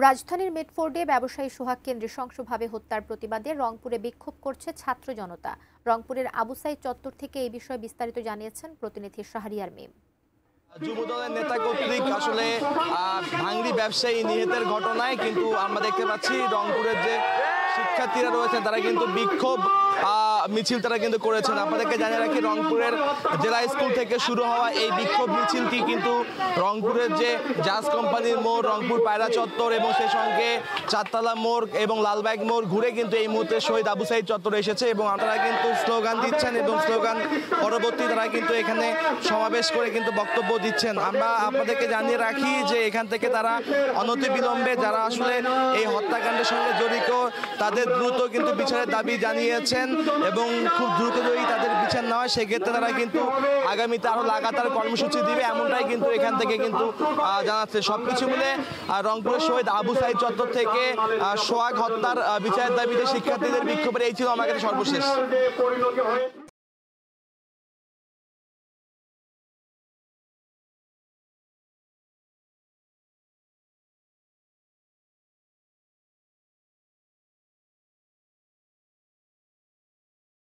রাজধানীর মিটফোর্ডে ব্যবসায়ী সোহাগ কেন্দ্রে সহিংসভাবে হত্যার প্রতিবাদে রংপুরে বিক্ষোভ করছে ছাত্র জনতা। রংপুরের আবু সাইদ চত্বর থেকে এই বিষয়ে বিস্তারিত জানিয়েছেন প্রতিনিধি শাহরিয়ার মিম। যুবদলের নেতা কর্তৃক আসলে ভাঙড়ি ব্যবসায়ী নিহতের ঘটনায় কিন্তু আমরা দেখতে পাচ্ছি রংপুরের যে শিক্ষার্থীরা রয়েছেন তারা কিন্তু বিক্ষোভ মিছিল তারা কিন্তু করেছেন। আপনাদেরকে জানিয়ে রাখি, রংপুরের জেলা স্কুল থেকে শুরু হওয়া এই বিক্ষোভ মিছিলটি কিন্তু রংপুরের যে জাজ কোম্পানির মোড়, রংপুর পায়রা চত্বর এবং সেই সঙ্গে চারতলা মোড় এবং লালবাগ মোড় ঘুরে কিন্তু এই মুহূর্তে শহীদ আবু সাইদ চত্বরে এসেছে এবং তারা কিন্তু স্লোগান দিচ্ছেন এবং স্লোগান পরবর্তী তারা কিন্তু এখানে সমাবেশ করে কিন্তু বক্তব্য দিচ্ছেন। আমরা আপনাদেরকে জানিয়ে রাখি যে এখান থেকে তারা অনতিবিলম্বে যারা আসলে এই হত্যাকাণ্ডের সঙ্গে জড়িত তাদের দ্রুত কিন্তু বিচারের দাবি জানিয়েছেন এবং খুব দ্রুতই তাদের বিচার না হয় সেক্ষেত্রে তারা কিন্তু আগামীতে আরো লাগাতার কর্মসূচি দিবে, এমনটাই কিন্তু এখান থেকে কিন্তু জানাচ্ছে। সবকিছু মিলে রংপুরের শহীদ আবু সাইদ চত্বর থেকে সোহাগ হত্যার বিচারের দাবিতে শিক্ষার্থীদের বিক্ষোভের এই ছিল আমার কাছে সর্বশেষ।